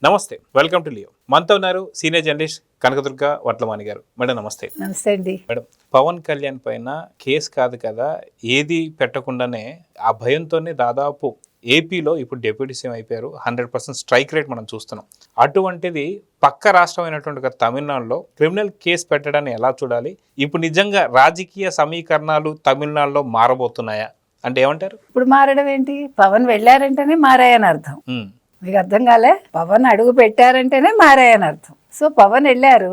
నమస్తే, welcome to Leo. మనతో ఉన్నారు సీనియర్ జర్నలిస్ట్ కనకదుర్గ వడ్లమాని గారు. మేడం నమస్తే. నమస్తే అండి. మేడం, పవన్ కళ్యాణ్ పైన కేసు కాదు కదా, ఏది పెట్టకుండానే ఆ భయంతోనే దాదాపు ఏపీలో ఇప్పుడు డిప్యూటీ సీఎం అయిపోయారు. 100% స్ట్రైక్ రేట్ మనం చూస్తున్నాం. అటువంటిది పక్క రాష్ట్రం అయినటువంటి తమిళనాడులో క్రిమినల్ కేసు పెట్టడాన్ని ఎలా చూడాలి? ఇప్పుడు నిజంగా రాజకీయ సమీకరణాలు తమిళనాడులో మారబోతున్నాయా అంటే ఏమంటారు? ఇప్పుడు మారడం ఏంటి? పవన్ వెళ్ళారంటేనే మారాయని అర్థం. మీకు అర్థం కాలే? పవన్ అడుగు పెట్టారంటేనే మారాయని అర్థం. సో పవన్ వెళ్ళారు,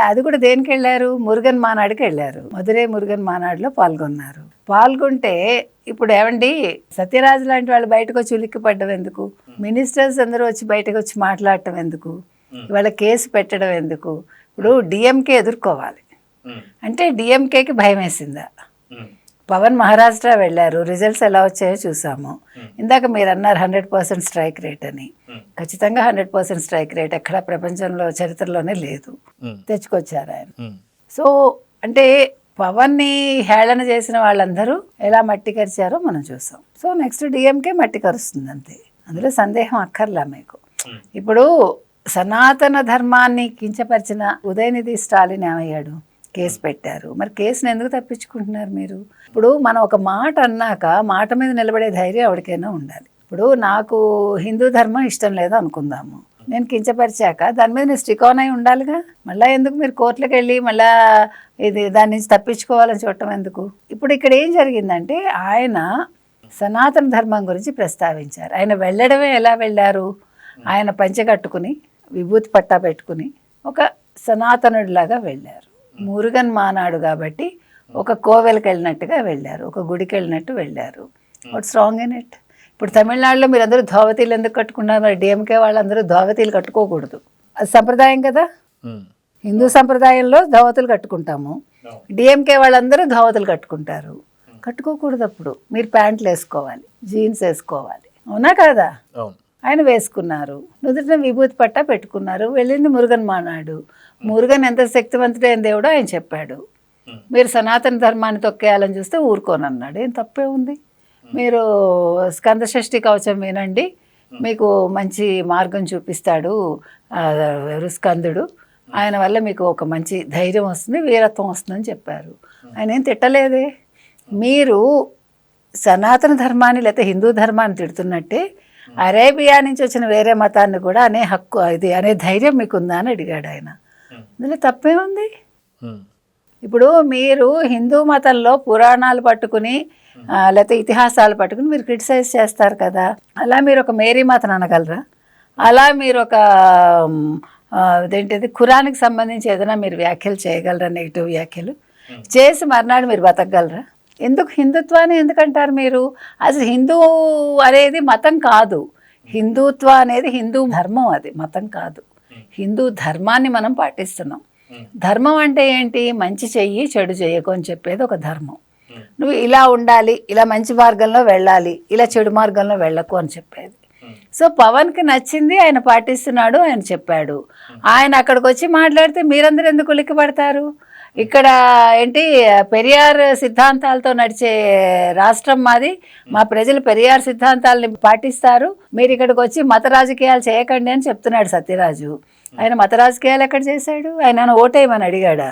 అది కూడా దేనికి వెళ్ళారు? మురుగన్ మానాడుకి వెళ్ళారు. మధురై మురుగన్ మానాడులో పాల్గొన్నారు. పాల్గొంటే ఇప్పుడు ఏమండి, సత్యరాజు లాంటి వాళ్ళు బయటకు వచ్చి ఉలిక్కి పడ్డం ఎందుకు? మినిస్టర్స్ అందరూ వచ్చి బయటకు వచ్చి మాట్లాడటం ఎందుకు? ఇవాళ కేసు పెట్టడం ఎందుకు? ఇప్పుడు డిఎంకే ఎదుర్కోవాలి అంటే డిఎంకేకి భయం వేసిందా? పవన్ మహారాష్ట్ర వెళ్ళారు, రిజల్ట్స్ ఎలా వచ్చాయో చూసాము. ఇందాక మీరు అన్నారు 100% స్ట్రైక్ రేట్ అని. ఖచ్చితంగా 100% స్ట్రైక్ రేట్ ఎక్కడ ప్రపంచంలో చరిత్రలోనే లేదు. తెచ్చుకొచ్చారు ఆయన. సో అంటే పవన్ని హేళన చేసిన వాళ్ళందరూ ఎలా మట్టి కరిచారో మనం చూసాం. సో నెక్స్ట్ డిఎంకే మట్టి కరుస్తుంది, అంతే. అందులో సందేహం అక్కర్లా మీకు. ఇప్పుడు సనాతన ధర్మాన్ని కించపరిచిన ఉదయనిధి స్టాలిన్ ఏమయ్యాడు? కేసు పెట్టారు. మరి కేసును ఎందుకు తప్పించుకుంటున్నారు మీరు? ఇప్పుడు మనం ఒక మాట అన్నాక మాట మీద నిలబడే ధైర్యం ఎవరికైనా ఉండాలి. ఇప్పుడు నాకు హిందూ ధర్మం ఇష్టం లేదు అనుకుందాము, నేను కించపరిచాక దాని మీద నేను స్టిక్ ఆన్ అయి ఉండాలిగా. మళ్ళీ ఎందుకు మీరు కోర్టులకు వెళ్ళి మళ్ళా దాని నుంచి తప్పించుకోవాలని చూడటం ఎందుకు? ఇప్పుడు ఇక్కడ ఏం జరిగిందంటే ఆయన సనాతన ధర్మం గురించి ప్రస్తావించారు. ఆయన వెళ్ళడమే ఎలా వెళ్ళారు? ఆయన పంచె కట్టుకుని విభూతి పట్టా పెట్టుకుని ఒక సనాతనుడిలాగా వెళ్ళారు. మురుగన్ మానాడు కాబట్టి ఒక కోవెలకి వెళ్ళినట్టుగా వెళ్ళారు, ఒక గుడికి వెళ్ళినట్టు వెళ్ళారు. What's wrong in it? ఇప్పుడు తమిళనాడులో మీరు అందరూ ధోవతీలు ఎందుకు కట్టుకున్నారు? మరి డిఎంకే వాళ్ళందరూ ధోవతీలు కట్టుకోకూడదు, అది సంప్రదాయం కదా. హిందూ సంప్రదాయంలో ధోవతులు కట్టుకుంటాము, డిఎంకే వాళ్ళందరూ ధోవతులు కట్టుకుంటారు. కట్టుకోకూడదు. అప్పుడు మీరు ప్యాంట్లు వేసుకోవాలి, జీన్స్ వేసుకోవాలి, అవునా కాదా? ఆయన వేసుకున్నారు, నుదుటిన విభూతి పట్టా పెట్టుకున్నారు, వెళ్ళింది మురుగన్ మానాడు. మురుగన్ ఎంత శక్తివంతుడైన దేవుడో ఆయన చెప్పాడు. మీరు సనాతన ధర్మాన్ని తొక్కేయాలని చూస్తే ఊరుకోనన్నాడు. ఏం తప్పే ఉంది? మీరు స్కందషష్ఠి కవచం వినండి, మీకు మంచి మార్గం చూపిస్తాడు ఎవరు? స్కందుడు. ఆయన వల్ల మీకు ఒక మంచి ధైర్యం వస్తుంది, వీరత్వం వస్తుందని చెప్పారు. ఆయన ఏం తిట్టలేదే. మీరు సనాతన ధర్మాన్ని లేకపోతే హిందూ ధర్మాన్ని తిడుతున్నట్టే అరేబియా నుంచి వచ్చిన వేరే మతాన్ని కూడా అనే హక్కు, ఇది అనే ధైర్యం మీకుందా అని అడిగాడు ఆయన. అందులో తప్పేముంది? ఇప్పుడు మీరు హిందూ మతంలో పురాణాలు పట్టుకుని లేకపోతే ఇతిహాసాలు పట్టుకుని మీరు క్రిటిసైజ్ చేస్తారు కదా. అలా మీరు ఒక మేరీ మాతను అనగలరా? అలా మీరు ఒక ఇదేంటిది ఖురాన్కి సంబంధించి ఏదైనా మీరు వ్యాఖ్యలు చేయగలరా? నెగిటివ్ వ్యాఖ్యలు చేసి మర్నాడు మీరు బతకగలరా? ఎందుకు హిందుత్వాన్ని ఎందుకంటారు మీరు? అసలు హిందూ అనేది మతం కాదు. హిందుత్వ అనేది హిందూ ధర్మం, అది మతం కాదు. హిందూ ధర్మాన్ని మనం పాటిస్తున్నాం. ధర్మం అంటే ఏంటి? మంచి చెయ్యి చెడు చెయ్యకు అని చెప్పేది ఒక ధర్మం. నువ్వు ఇలా ఉండాలి, ఇలా మంచి మార్గంలో వెళ్ళాలి, ఇలా చెడు మార్గంలో వెళ్ళకు అని చెప్పేది. సో పవన్కి నచ్చింది ఆయన పాటిస్తున్నాడు, ఆయన చెప్పాడు. ఆయన అక్కడికి వచ్చి మాట్లాడితే మీరందరూ ఎందుకు ఉలిక్కి పడతారు? ఇక్కడ ఏంటి, పెరియార్ సిద్ధాంతాలతో నడిచే రాష్ట్రం మాది, మా ప్రజలు పెరియార్ సిద్ధాంతాలని పాటిస్తారు, మీరు ఇక్కడికి వచ్చి మత రాజకీయాలు చేయకండి అని చెప్తున్నాడు సత్యరాజు. ఆయన మత రాజకీయాలు ఎక్కడ చేశాడు? ఆయన ఓటేయమని అడిగాడా?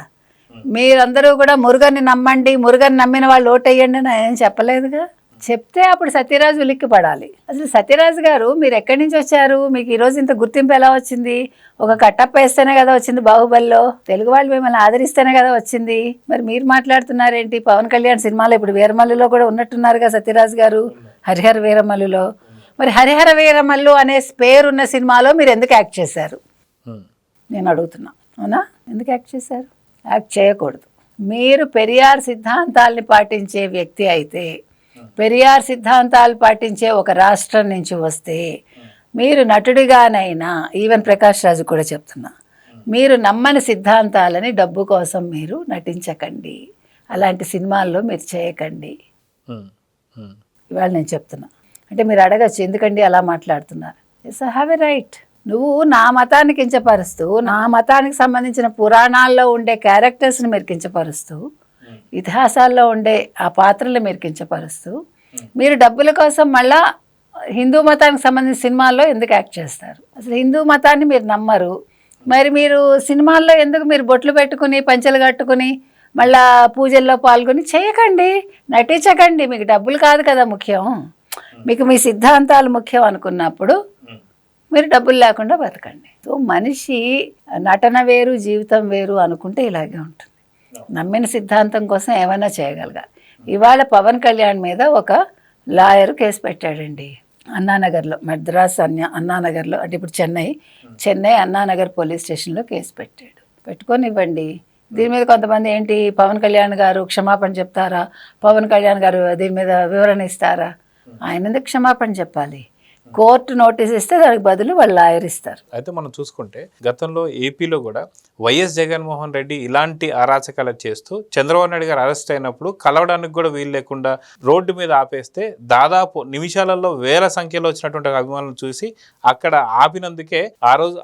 మీరందరూ కూడా మురుగన్ని నమ్మండి, మురుగన్ని నమ్మిన వాళ్ళు ఓటేయండి అని ఆయన చెప్పలేదుగా. చెప్తే అప్పుడు సత్యరాజు ఉలిక్కి పడాలి. అసలు సత్యరాజు గారు మీరు ఎక్కడి నుంచి వచ్చారు? మీకు ఈరోజు ఇంత గుర్తింపు ఎలా వచ్చింది? ఒక కట్టప్ప వేస్తేనే కదా వచ్చింది బాహుబలిలో, తెలుగు వాళ్ళు మిమ్మల్ని ఆదరిస్తేనే కదా వచ్చింది. మరి మీరు మాట్లాడుతున్నారేంటి? పవన్ కళ్యాణ్ సినిమాలో ఇప్పుడు వీరమల్లులో కూడా ఉన్నట్టున్నారుగా సత్యరాజు గారు, హరిహర వీరమల్లులో. మరి హరిహర వీరమల్లు అనే పేరున్న సినిమాలో మీరు ఎందుకు యాక్ట్ చేశారు నేను అడుగుతున్నా. అవునా? ఎందుకు యాక్ట్ చేశారు? యాక్ట్ చేయకూడదు. మీరు పెరియార్ సిద్ధాంతాల్ని పాటించే వ్యక్తి అయితే, పెరియార్ సిద్ధాంతాలు పాటించే ఒక రాష్ట్రం నుంచి వస్తే, మీరు నటుడిగానైనా, ఈవెన్ ప్రకాష్ రాజు కూడా చెప్తున్నా, మీరు నమ్మని సిద్ధాంతాలని డబ్బు కోసం మీరు నటించకండి, అలాంటి సినిమాల్లో మీరు చేయకండి. ఇవాళ నేను చెప్తున్నా. అంటే మీరు అడగచ్చు, ఎందుకండి అలా మాట్లాడుతున్నారు? Yes, I have a right. నువ్వు నా మతాన్ని కించపరుస్తూ, నా మతానికి సంబంధించిన పురాణాల్లో ఉండే క్యారెక్టర్స్ని మీరు కించపరుస్తూ, ఇతిహాసాల్లో ఉండే ఆ పాత్రలు మీరు కించపరుస్తూ, మీరు డబ్బుల కోసం మళ్ళా హిందూ మతానికి సంబంధించిన సినిమాల్లో ఎందుకు యాక్ట్ చేస్తారు? అసలు హిందూ మతాన్ని మీరు నమ్మరు, మరి మీరు సినిమాల్లో ఎందుకు మీరు బొట్లు పెట్టుకుని పంచెలు కట్టుకుని మళ్ళా పూజల్లో పాల్గొని చేయకండి, నటించకండి. మీకు డబ్బులు కాదు కదా ముఖ్యం, మీకు మీ సిద్ధాంతాలు ముఖ్యం అనుకున్నప్పుడు మీరు డబ్బులు లేకుండా బతకండి. సో మనిషి నటన వేరు జీవితం వేరు అనుకుంటే ఇలాగే ఉంటుంది. నమ్మిన సిద్ధాంతం కోసం ఏమైనా చేయగలగాలి. ఇవాళ పవన్ కళ్యాణ్ మీద ఒక లాయర్ కేసు పెట్టాడండి అన్నానగర్లో, మద్రాస్ అన్నానగర్లో, అంటే ఇప్పుడు చెన్నై అన్నానగర్ పోలీస్ స్టేషన్లో కేసు పెట్టాడు. పెట్టుకొని ఇవ్వండి. దీని మీద కొంతమంది ఏంటి, పవన్ కళ్యాణ్ గారు క్షమాపణ చెప్తారా, పవన్ కళ్యాణ్ గారు దీని మీద వివరణ ఇస్తారా? ఆయన ఎందుకు క్షమాపణ చెప్పాలి? కోర్టు నోటీస్ ఇస్తే దానికి బదులు వాళ్ళు లాయర్ ఇస్తారు. అయితే మనం చూసుకుంటే గతంలో ఏపీలో కూడా వైఎస్ జగన్మోహన్ రెడ్డి ఇలాంటి అరాచకాలు చేస్తూ చంద్రబాబు నాయుడు గారు అరెస్ట్ అయినప్పుడు కలవడానికి కూడా వీలు లేకుండా రోడ్డు మీద ఆపేస్తే దాదాపు నిమిషాలలో వేల సంఖ్యలో వచ్చినటువంటి అభిమానులు చూసి అక్కడ ఆపినందుకే ఆ రోజు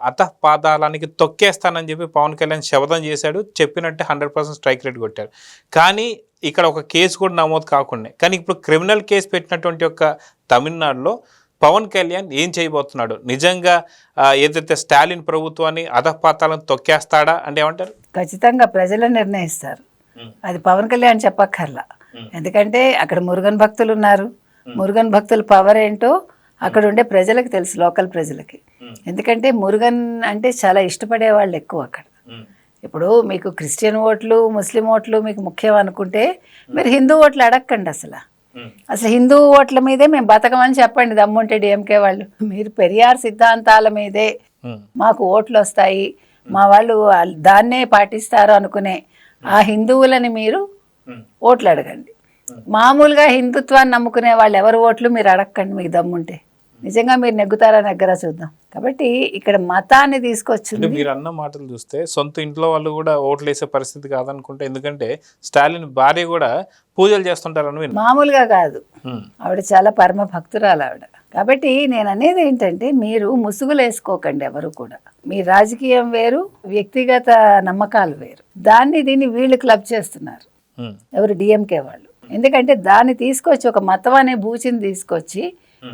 పాదాలానికి తొక్కేస్తానని చెప్పి పవన్ కళ్యాణ్ శపథం చేశాడు. చెప్పినట్టే 100% స్ట్రైక్ రేట్ కొట్టారు. కానీ ఇక్కడ ఒక కేసు కూడా నమోదు కాకుండా, కానీ ఇప్పుడు క్రిమినల్ కేసు పెట్టినటువంటి ఒక తమిళనాడులో పవన్ కళ్యాణ్ ఏం చేయబోతున్నాడు? నిజంగా ఏదైతే స్టాలిన్ ప్రభుత్వాన్ని అధపాతాలను తొక్కేస్తాడా అంటే ఏమంటారు? ఖచ్చితంగా ప్రజలు నిర్ణయిస్తారు. అది పవన్ కళ్యాణ్ చెప్పక్కర్లా. ఎందుకంటే అక్కడ మురుగన్ భక్తులు ఉన్నారు. మురుగన్ భక్తుల పవర్ ఏంటో అక్కడ ఉండే ప్రజలకు తెలుసు, లోకల్ ప్రజలకి. ఎందుకంటే మురుగన్ అంటే చాలా ఇష్టపడే వాళ్ళు ఎక్కువ అక్కడ. ఇప్పుడు మీకు క్రిస్టియన్ ఓట్లు ముస్లిం ఓట్లు మీకు ముఖ్యం అనుకుంటే మీరు హిందూ ఓట్లు అడగకండి. అసలు హిందూ ఓట్ల మీదే మేము బతకమని చెప్పండి దమ్ముంటే డిఎంకే వాళ్ళు. మీరు పెరియార్ సిద్ధాంతాల మీదే మాకు ఓట్లు వస్తాయి, మా వాళ్ళు దాన్నే పాటిస్తారు అనుకునే ఆ హిందువులని మీరు ఓట్లు అడగండి. మామూలుగా హిందుత్వాన్ని నమ్ముకునే వాళ్ళు ఎవరు ఓట్లు మీరు అడగకండి. మీకు దమ్ముంటే నిజంగా మీరు నెగ్గుతారా నెగ్గరా చూద్దాం. కాబట్టి ఇక్కడ మతాన్ని తీసుకొచ్చింది. మీరు అన్న మాటలు చూస్తే సొంత ఇంట్లో వాళ్ళు కూడా ఓట్లు వేసే పరిస్థితి కాదనుకుంటే, ఎందుకంటే స్టాలిన్ భార్య కూడా పూజలు చేస్తుంటారని. మామూలుగా కాదు, ఆవిడ చాలా పరమ భక్తురాలు ఆవిడ. కాబట్టి నేను అనేది ఏంటంటే మీరు ముసుగులు వేసుకోకండి ఎవరు కూడా. మీ రాజకీయం వేరు, వ్యక్తిగత నమ్మకాలు వేరు. దీన్ని వీళ్ళు క్లబ్ చేస్తున్నారు ఎవరు, డిఎంకే వాళ్ళు. ఎందుకంటే దాన్ని తీసుకొచ్చి ఒక మతం అనే బూచిని తీసుకొచ్చి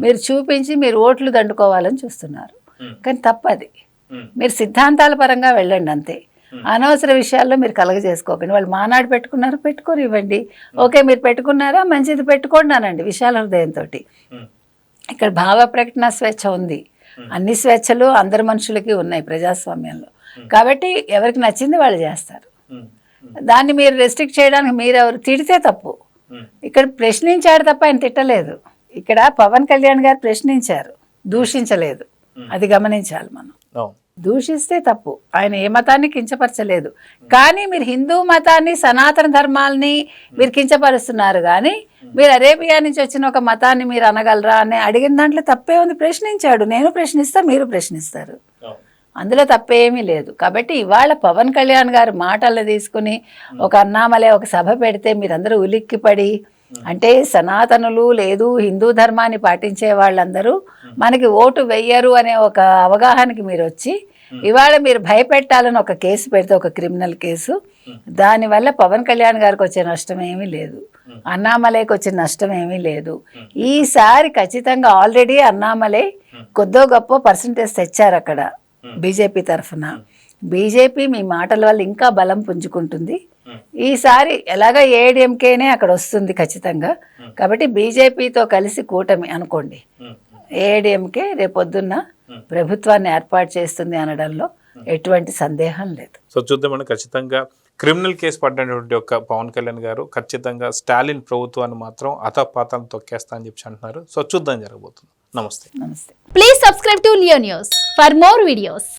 మీరు చూపించి మీరు ఓట్లు దండుకోవాలని చూస్తున్నారు. కానీ తప్పది. మీరు సిద్ధాంతాల పరంగా వెళ్ళండి అంతే. అనవసర విషయాల్లో మీరు కలగజేసుకోకండి. వాళ్ళు మానాడు పెట్టుకున్నారు, పెట్టుకొని ఇవ్వండి. ఓకే మీరు పెట్టుకున్నారా, మంచిది పెట్టుకోండి అనండి విశాల హృదయంతో. ఇక్కడ భావ ప్రకటన స్వేచ్ఛ ఉంది. అన్ని స్వేచ్ఛలు అందరి మనుషులకి ఉన్నాయి ప్రజాస్వామ్యంలో. కాబట్టి ఎవరికి నచ్చింది వాళ్ళు చేస్తారు. దాన్ని మీరు రెస్ట్రిక్ట్ చేయడానికి మీరు ఎవరు తిడితే తప్పు. ఇక్కడ ప్రశ్నించాడు తప్ప ఆయన తిట్టలేదు. ఇక్కడ పవన్ కళ్యాణ్ గారు ప్రశ్నించారు, దూషించలేదు. అది గమనించాలి మనం. దూషిస్తే తప్పు. ఆయన ఏ మతాన్ని కించపరచలేదు. కానీ మీరు హిందూ మతాన్ని సనాతన ధర్మాల్ని మీరు కించపరుస్తున్నారు. కానీ మీరు అరేబియా నుంచి వచ్చిన ఒక మతాన్ని మీరు అనగలరా అని అడిగిన దాంట్లో తప్పే ఉంది. ప్రశ్నించాడు. నేను ప్రశ్నిస్తా, మీరు ప్రశ్నిస్తారు. అందులో తప్పేమీ లేదు. కాబట్టి ఇవాళ పవన్ కళ్యాణ్ గారు మాటలు తీసుకుని ఒక అన్నామలే ఒక సభ పెడితే మీరందరూ ఉలిక్కిపడి, అంటే సనాతనులు లేదు హిందూ ధర్మాన్ని పాటించే వాళ్ళందరూ మనకి ఓటు వెయ్యరు అనే ఒక అవగాహనకి మీరు వచ్చి ఇవాళ మీరు భయపెట్టాలని ఒక కేసు పెడితే, ఒక క్రిమినల్ కేసు, దానివల్ల పవన్ కళ్యాణ్ గారికి వచ్చే నష్టం ఏమీ లేదు, అన్నామలైకి వచ్చే నష్టం ఏమీ లేదు. ఈసారి ఖచ్చితంగా ఆల్రెడీ అన్నామలై కొద్దో గొప్ప పర్సంటేజ్ తెచ్చారు అక్కడ బీజేపీ తరఫున. బీజేపీ మీ మాటల వల్ల ఇంకా బలం పుంజుకుంటుంది. ఈసారి ఎలాగ ఏఐడిఎంకేనే అక్కడ వస్తుంది ఖచ్చితంగా. కాబట్టి బీజేపీతో కలిసి కూటమి అనుకోండి, ఏఐడిఎంకే రేపొద్దున్న ప్రభుత్వాన్ని ఏర్పాటు చేస్తుంది అనడంలో ఎటువంటి సందేహం లేదు. సో చూద్దామని ఖచ్చితంగా క్రిమినల్ కేసు పడినటువంటి ఒక పవన్ కళ్యాణ్ గారు ఖచ్చితంగా స్టాలిన్ ప్రభుత్వాన్ని మాత్రం అతపాతాలను తొక్కేస్తా అని చెప్పి అంటున్నారు. సో చూద్దాం జరగబోతుంది. నమస్తే. నమస్తే. Please subscribe to Leo news for more videos.